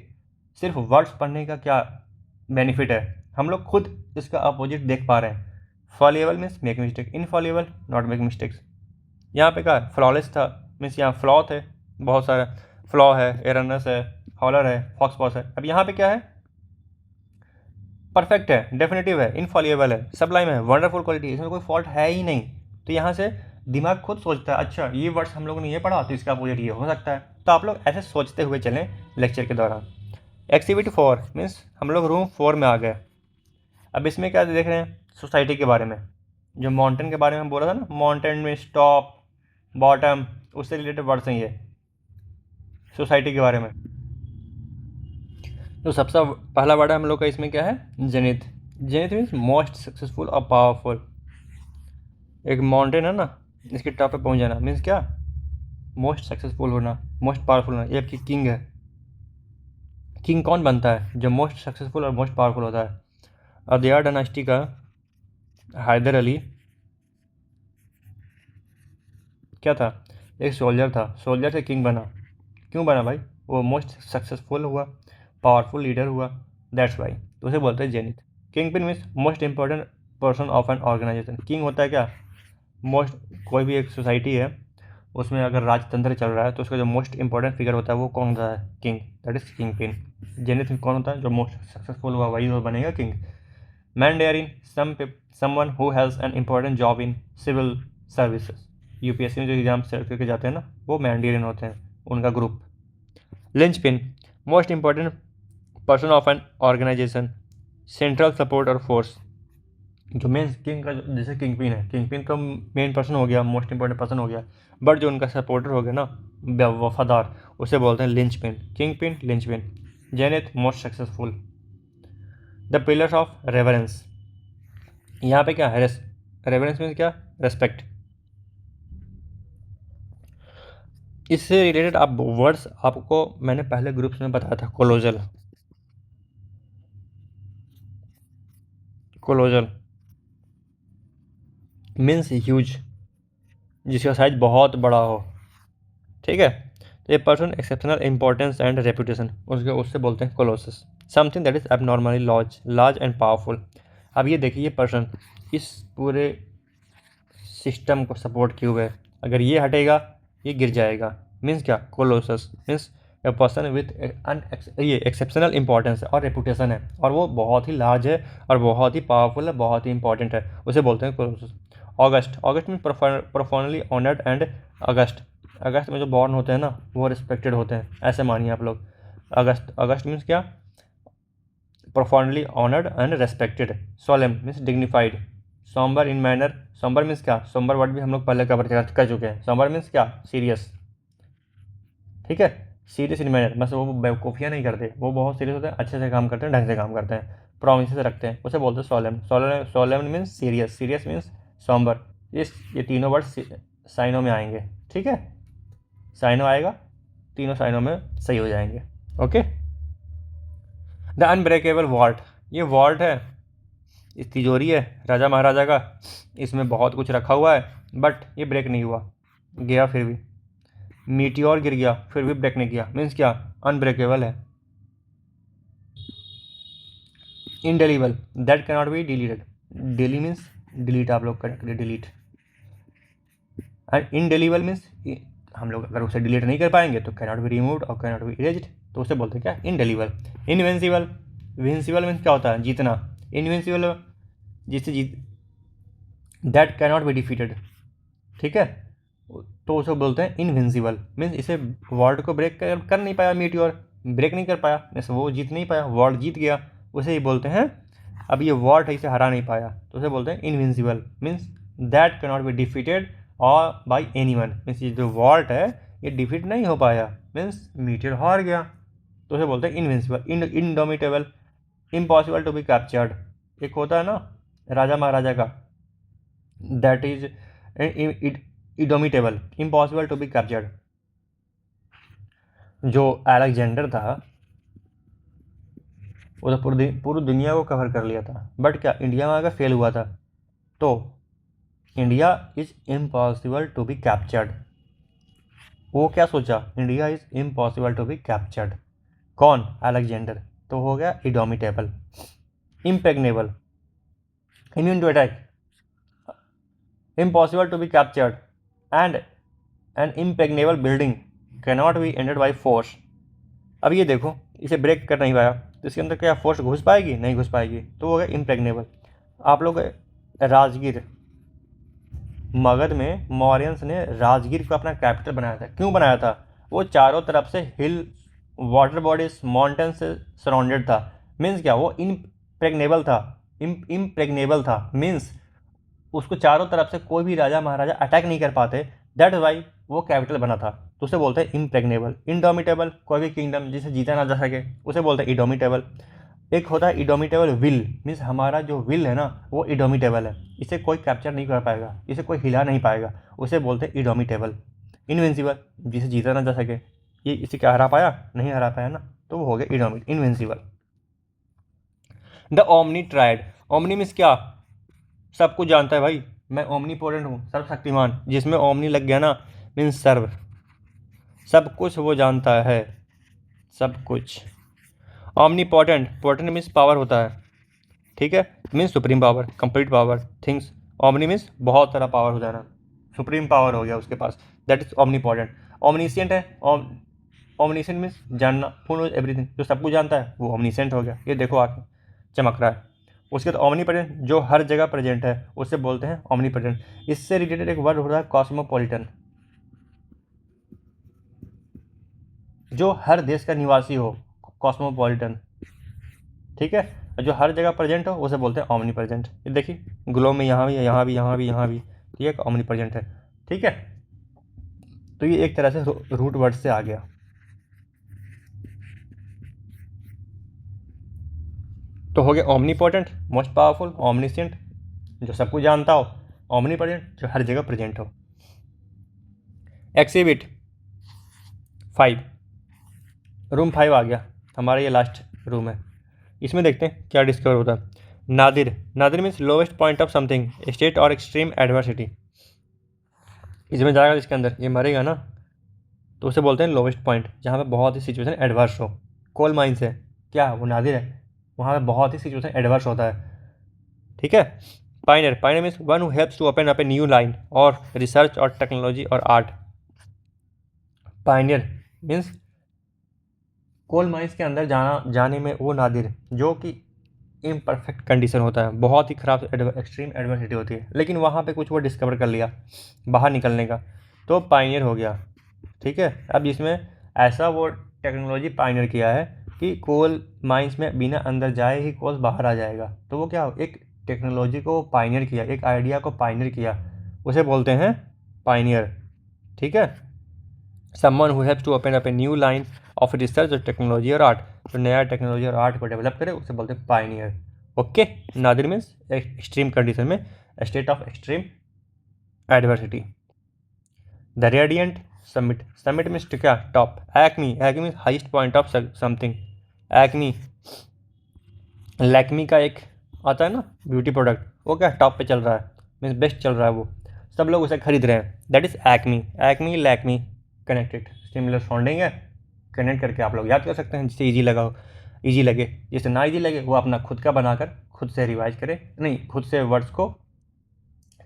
सिर्फ वर्ड्स पढ़ने का क्या बेनिफिट है, हम लोग खुद इसका अपोजिट देख पा रहे हैं। Fallible means make mistake, infallible not make mistakes. यहाँ पे क्या? फ्लॉलेस था मीन्स यहाँ फ्लॉ थे, बहुत सारे फ्लॉ है, एररनेस है, हॉलर है, फॉक्सपॉस है। अब यहाँ पे क्या है? परफेक्ट है, डेफिनेटिव है, इनफॉलिएबल है, सबलाइम है, वंडरफुल क्वालिटी, इसमें कोई फॉल्ट है ही नहीं। तो यहाँ से दिमाग खुद सोचता है, अच्छा ये वर्ड्स हम लोगों ने ये पढ़ा तो इसका अपोजिट ये हो सकता है। तो आप लोग ऐसे सोचते हुए चलें लेक्चर के दौरान। एक्टिविटी 4 मीन्स हम लोग रूम 4 में आ गए। अब इसमें क्या देख रहे हैं? सोसाइटी के बारे में। जो माउंटेन के बारे में बोला था ना, माउंटेन में टॉप, बॉटम, उससे रिलेटेड वर्ड्स हैं ये सोसाइटी के बारे में। तो सबसे पहला वर्ड हम लोग का इसमें क्या है? Zenith. Zenith means most successful और पावरफुल। एक माउंटेन है ना, इसके टॉप पे पहुंच जाना मीन्स क्या? मोस्ट सक्सेसफुल होना, मोस्ट पावरफुल होना। ये आपकी किंग है। किंग कौन बनता है? जो मोस्ट सक्सेसफुल और मोस्ट पावरफुल होता है। अदियार डायनास्टी का हैदर अली क्या था? एक सोल्जर था, सोल्जर से किंग बना। क्यों बना भाई? वो मोस्ट सक्सेसफुल हुआ, पावरफुल लीडर हुआ, दैट्स वाई। तो उसे बोलते हैं zenith. Kingpin means most important person of an organisation. King होता है क्या? मोस्ट, कोई भी एक सोसाइटी है उसमें अगर राजतंत्र चल रहा है तो उसका जो मोस्ट इंपॉर्टेंट फिगर होता है वो कौन होता है? King, that is kingpin. Zenith कौन होता है? जो मोस्ट सक्सेसफुल हुआ वही बनेगा king. Mandarin, someone who has an important job in civil services. UPSC में जो एग्जाम सेट करके जाते हैं ना, वो मैंडेरिन होते हैं, उनका group. Linchpin, most important person of an organisation, central support और फोर्स। जो मेन किंग का जैसे किंग पिन है, किंग पिन तो मेन पर्सन हो गया, मोस्ट इंपॉर्टेंट पर्सन हो गया, बट जो उनका सपोर्टर हो गया ना, वफादार, उसे बोलते हैं lynch pin. King pin, lynch pin. Zenith most successful. The pillars of reverence, यहाँ पे क्या है? रेवरेंस मीन्स क्या? रेस्पेक्ट। इससे रिलेटेड आप वर्ड्स आपको मैंने पहले ग्रुप्स में बताया था। कोलोजल, कोलोजल मीन्स ह्यूज, जिसका साइज बहुत बड़ा हो। ठीक है, तो ये person exceptional importance and reputation, उससे बोलते हैं Colossus. Something that is abnormally large, large and powerful. अब ये देखिए, ये पर्सन इस पूरे सिस्टम को सपोर्ट किए हुए है, अगर ये हटेगा ये गिर जाएगा। मीन्स क्या? Colossus means a person with ये एक्सेप्शनल इंपॉर्टेंस है और रेपुटेशन है, और वो बहुत ही लार्ज है और बहुत ही पावरफुल है, बहुत ही इंपॉर्टेंट है, उसे बोलते हैं colossus. August, august mean profoundly honoured and august. अगस्त में जो बॉर्न होते हैं ना वो रिस्पेक्टेड होते हैं, ऐसे मानिए आप लोग। अगस्त, अगस्त मीन्स क्या? Profoundly honoured and respected. Solemn means dignified, sombre in manner, sombre means क्या, सॉम्बर वर्ड भी हम लोग पहले कवर कर चुके हैं। सॉम्बर मीन्स क्या, सीरियस, ठीक है। सीरियस इन मैनर, बस वो बेवकूफ़ियाँ नहीं करते, वो बहुत सीरियस होते हैं, अच्छे से काम करते हैं, ढंग से काम करते हैं, प्रोमिस रखते हैं, उसे बोलते हैं solemn. Solemn solemn means serious, serious means sombre. ये तीनों वर्ड साइनों में आएंगे, ठीक है। साइनो आएगा, तीनों साइनों में सही हो जाएंगे, ओके। द अनब्रेकेबल वॉल्ट, ये वॉल्ट है, इस तिजोरी है राजा महाराजा का, इसमें बहुत कुछ रखा हुआ है, बट ये ब्रेक नहीं हुआ, गया फिर भी। मीटियोर गिर गया फिर भी ब्रेक नहीं किया, मीन्स क्या, अनब्रेकेबल है। Indelible, that cannot be deleted, dele means delete, आप लोग correct, delete. And indelible means हम लोग अगर उसे डिलीट नहीं कर पाएंगे तो कैनॉट बी रिमूव्ड और कैनॉट बी इरेज्ड, तो उसे बोलते हैं क्या, इनडेलीबल। इनविंसिबल, विंसिबल मीन्स क्या होता है, जीतना। इनविंसिबल, जिससे जीत, दैट कैनॉट बी डिफीटेड, ठीक है, तो उसे बोलते हैं इनविंसिबल। मीन्स इसे वर्ल्ड को ब्रेक कर नहीं पाया, मीटियोर ब्रेक नहीं कर पाया, मीन्स वो जीत नहीं पाया, वर्ल्ड जीत गया, उसे ही बोलते हैं, अब ये वर्ल्ड है इसे हरा नहीं पाया, तो उसे बोलते हैं invincible. Means that cannot be defeated और बाई एनी वन, मीन्स ये जो वर्ल्ड है ये डिफीट नहीं हो पाया, मीन्स मीटियोर हार गया, तो उसे बोलते हैं invincible. Indomitable, impossible to be captured, एक होता है ना राजा महाराजा का, that is indomitable, impossible to be captured. जो अलेक्जेंडर था वो तो पूरी दुनिया को कवर कर लिया था, बट क्या इंडिया में आकर फेल हुआ था, तो India is impossible to be captured. वो क्या सोचा, India is impossible to be captured, कौन, अलेक्जेंडर, तो हो गया indomitable. Impregnable, immune to attack, impossible to be captured, and an impregnable building cannot be ended by force. अब ये देखो, इसे ब्रेक कर नहीं पाया तो इसके अंदर क्या फोर्स घुस पाएगी, नहीं घुस पाएगी, तो वो हो गया इम्प्रेग्नेबल। आप लोग राजगीर, मगध में मौर्यंस ने राजगीर को अपना कैपिटल बनाया था, क्यों बनाया था, वो चारों तरफ से हिल, वाटर बॉडीज, माउंटेन से सराउंडेड था, मीन्स क्या, वो इम्प्रेग्नेबल था, इम्प्रेग्नेबल था, मीन्स उसको चारों तरफ से कोई भी राजा महाराजा अटैक नहीं कर पाते, दैट वाई वो कैपिटल बना था, तो उसे बोलते हैं इम्प्रेग्नेबल। इंडोमिटेबल, कोई भी किंगडम जिसे जीता ना जा सके उसे बोलते हैं इडोमिटेबल। एक होता है इडोमिटेबल विल, मीन्स हमारा जो विल है ना वो इडोमिटेबल है, इसे कोई कैप्चर नहीं कर पाएगा, इसे कोई हिला नहीं पाएगा, उसे बोलते हैं इडोमिटेबल। इनविंसिबल, जिसे जीता ना जा सके, ये इसे क्या हरा पाया, नहीं हरा पाया ना, तो वो हो गया invincible. The omni tried, omni means क्या, सब कुछ जानता है भाई, मैं ओमनीपोटेंट हूँ, सर्वशक्तिमान, जिसमें ओमनी लग गया ना मीन्स सर्व, सब कुछ वो जानता है, सब कुछ। ओमनीपोटेंट, पोटेंट मीन्स पावर होता है, ठीक है, means supreme power, complete power, things. Omni means बहुत सारा पावर हो जाना, सुप्रीम पावर हो गया उसके पास, दैट इज ओमनीपोटेंट। ओमनीसियंट है, ओमनीसियंट मीन्स जानना, हु नोज एवरीथिंग, जो सब कुछ जानता है वो ओमनीसियंट हो गया, ये देखो आके चमक रहा है। उसके बाद ओमनीप्रेजेंट, जो हर जगह प्रेजेंट है उसे बोलते हैं ओमनीप्रेजेंट। इससे रिलेटेड एक वर्ड होता है कॉस्मोपॉलिटन, जो हर देश का निवासी हो, कॉस्मोपॉलिटन, ठीक है, जो हर जगह प्रेजेंट हो उसे बोलते हैं ओमनी प्रेजेंट। ये देखिए ग्लोब में यहाँ भी है, यहाँ भी, यहाँ भी, यहाँ भी, तो ये ओमनी प्रेजेंट है, ठीक है। तो ये एक तरह से रूट वर्ड से आ गया। तो हो गया ओमनीपोटेंट, मोस्ट पावरफुल, ओमनीसिएंट, जो सब कुछ जानता हो, ओमनीप्रेजेंट, जो हर जगह प्रेजेंट हो। एक्सिबिट 5, रूम 5 आ गया, हमारा ये लास्ट रूम है, इसमें देखते हैं क्या डिस्कवर होता है। Nadir, Nadir means lowest point of something, state और एक्सट्रीम एडवर्सिटी, इसमें जाएगा इसके अंदर, ये मरेगा ना, तो उसे बोलते हैं लोवेस्ट पॉइंट, जहाँ पे बहुत ही सिचुएशन एडवर्स हो। कोल माइंस है क्या, वो नादिर है, वहाँ पे बहुत ही सिचुएशन एडवर्स होता है, ठीक है। Pioneer, pioneer means one who helps to open up a new line और रिसर्च और टेक्नोलॉजी और art. Pioneer means coal mines के अंदर जाने में वो नादिर जो कि इम्परफेक्ट कंडीशन होता है, बहुत ही ख़राब एक्सट्रीम एडवर्सिटी होती है, लेकिन वहाँ पे कुछ वो डिस्कवर कर लिया बाहर निकलने का, तो पाइनियर हो गया, ठीक है। अब इसमें ऐसा वो टेक्नोलॉजी पाइनियर किया है कि कोल माइंस में बिना अंदर जाए ही कोल बाहर आ जाएगा, तो वो क्या एक टेक्नोलॉजी को पायनियर किया, एक आइडिया को पायनियर किया, उसे बोलते हैं पायनियर। ठीक है, someone who helps to open up a new line of research और टेक्नोलॉजी और आर्ट, तो नया टेक्नोलॉजी और आर्ट को डेवलप करे उसे बोलते हैं pioneer. Okay, nadir means extreme condition में, state of extreme adversity. The radiant summit, summit means क्या, top. Acme, acme means highest point of something. Acme, Lakme का एक आता है ना ब्यूटी प्रोडक्ट, वो क्या टॉप पे चल रहा है, मीन्स बेस्ट चल रहा है, वो सब लोग उसे खरीद रहे हैं, that is acme. Acme Lakme connected, similar sounding है, कनेक्ट करके आप लोग याद कर सकते हैं जिससे ईजी लगा हो, ईजी लगे। जिससे ना ईजी लगे वो अपना खुद का बनाकर खुद से रिवाइज करें, नहीं खुद से वर्ड्स को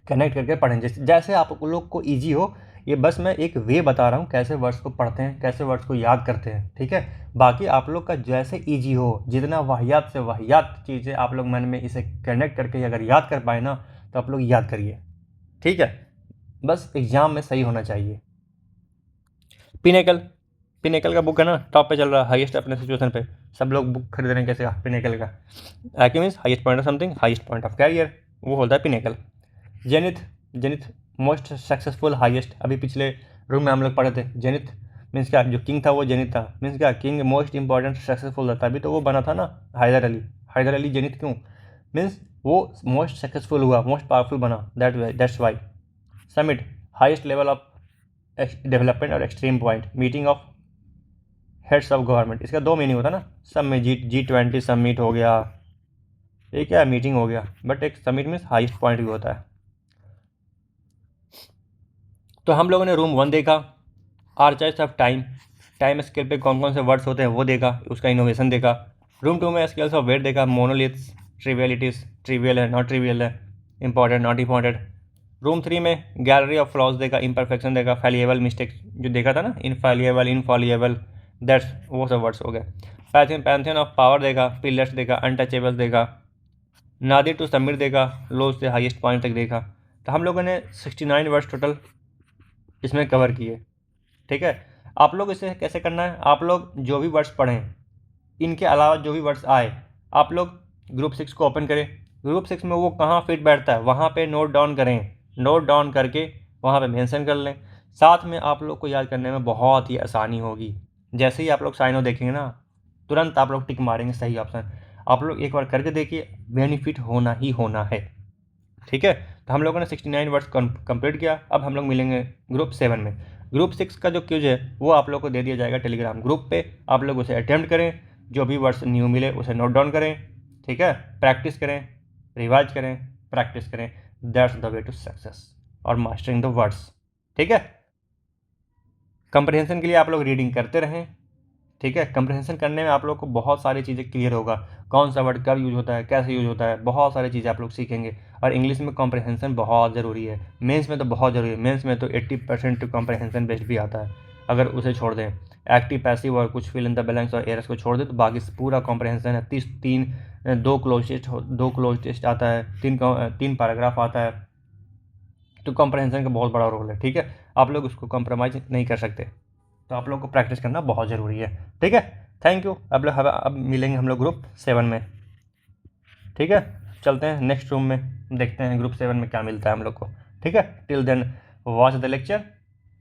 कनेक्ट करके पढ़ें, जैसे आप लोग को ईजी हो। ये बस मैं एक वे बता रहा हूँ कैसे वर्ड्स को पढ़ते हैं, कैसे वर्ड्स को याद करते हैं। ठीक है, बाकी आप लोग का जैसे ईजी हो, जितना वाहियात से वाहियात चीज़ें आप लोग मन में इसे कनेक्ट करके अगर याद कर पाए ना, तो आप लोग याद करिए। ठीक है, बस एग्जाम में सही होना चाहिए। पिनेकल, पिनेकल का बुक है ना, टॉप पे चल रहा है, हाईएस्ट अपने सिचुएशन पे, सब लोग बुक खरीद रहे हैं कैसे, पिनेकल का। Actually means highest point of something, highest point of career, वो होता है pinnacle. Zenith, zenith most successful highest, अभी पिछले रूम में हम लोग पढ़े थे, जेनिथ मीन्स क्या, जो किंग था वो जेनिथ था, मीन्स क्या, किंग मोस्ट इंपॉर्टेंट सक्सेसफुल था, तभी तो वो बना था ना हैदर अली। हैदर अली जेनिथ क्यों, मीन्स वो मोस्ट सक्सेसफुल हुआ, मोस्ट पावरफुल बना, that's why. Summit, highest level of development और extreme point, meeting of heads of government, इसका दो मीनिंग होता है ना, सब में G20 समिट हो गया, ये क्या मीटिंग हो गया, बट एक समिट मीन्स हाईएस्ट पॉइंट भी होता है। तो हम लोगों ने रूम 1 देखा, आर्चाइज ऑफ टाइम, टाइम स्केल पे कौन कौन से वर्ड्स होते हैं वो देखा, उसका इनोवेशन देखा। रूम 2 में स्केल्स ऑफ वेट देखा, मोनोलिथ्स, ट्रिवियलिटीज, ट्रिवियल है नॉट ट्रिवियल है, इंपॉर्टेंट नॉट इंपॉर्टेंट। रूम 3 में गैलरी ऑफ फ्लॉज देखा, इम्परफेक्शन देखा, फैलिएबल मिस्टेक्स जो देखा था ना, इनफैलिएबल, इनफॉलिएबल, दैट्स वो सब वर्ड्स हो गए। पैंथियन ऑफ पावर देखा, पिलर्स देखा, अनटचेबल्स देखा, नादिर टू समीर देखा, लो से हाईएस्ट पॉइंट तक देखा। तो हम लोगों ने 69 वर्ड्स टोटल इसमें कवर किए। ठीक है, आप लोग इसे कैसे करना है, आप लोग जो भी वर्ड्स पढ़ें, इनके अलावा जो भी वर्ड्स आए, आप लोग ग्रुप 6 को ओपन करें, ग्रुप 6 में वो कहाँ फिट बैठता है वहाँ पे नोट डाउन करें, नोट डाउन करके वहाँ पे मेंशन कर लें। साथ में आप लोग को याद करने में बहुत ही आसानी होगी। जैसे ही आप लोग साइनो देखेंगे ना, तुरंत आप लोग टिक मारेंगे सही ऑप्शन। आप लोग एक बार करके देखिए, बेनिफिट होना ही होना है। ठीक है, तो हम लोगों ने 69 वर्ड्स कंप्लीट किया। अब हम लोग मिलेंगे ग्रुप 7 में। ग्रुप 6 का जो क्यूज है वो आप लोग को दे दिया जाएगा टेलीग्राम ग्रुप पे, आप लोग उसे अटेम्प्ट करें, जो भी वर्ड्स न्यू मिले उसे नोट डाउन करें। ठीक है, प्रैक्टिस करें, रिवाइज करें, प्रैक्टिस करें, that's the way to success और मास्टरिंग द वर्ड्स। ठीक है, कंप्रहेंशन के लिए आप लोग रीडिंग करते रहें। ठीक है, कंप्रहेंशन करने में आप लोग को बहुत सारी चीज़ें क्लियर होगा, कौन सा वर्ड कब यूज होता है, कैसे यूज होता है, बहुत सारी चीज़ें आप लोग सीखेंगे। और इंग्लिश में कॉम्प्रहेंशन बहुत ज़रूरी है, मेंस में तो बहुत ज़रूरी है, मेंस में तो 80% कॉम्प्रहेंशन बेस्ड भी आता है। अगर उसे छोड़ दें, एक्टिव पैसिव और कुछ फिल इन द ब्लैंक्स और एरर्स को छोड़ दें, तो बाकी पूरा कॉम्प्रहेंशन है। 3 दो क्लोज टेस्ट आता है, 3 पैराग्राफ आता है, तो कॉम्प्रहेंशन का बहुत बड़ा रोल है। ठीक है, आप लोग उसको कॉम्प्रोमाइज़ नहीं कर सकते, तो आप लोग को प्रैक्टिस करना बहुत ज़रूरी है। ठीक है, थैंक यू। अब मिलेंगे हम लोग ग्रुप 7 में। ठीक है, चलते हैं नेक्स्ट रूम में, देखते हैं ग्रुप 7 में क्या मिलता है हम लोग को। ठीक है, till then watch the lecture.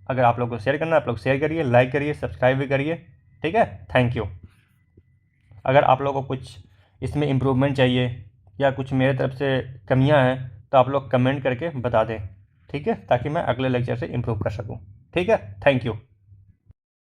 अगर आप लोग को शेयर करना है आप लोग शेयर करिए, लाइक करिए, सब्सक्राइब भी करिए। ठीक है, थैंक यू। अगर आप लोग को कुछ इसमें इम्प्रूवमेंट चाहिए या कुछ मेरे तरफ से कमियां हैं तो आप लोग कमेंट करके बता दें। ठीक है, ताकि मैं अगले लेक्चर से इम्प्रूव कर सकूं। ठीक है, थैंक यू।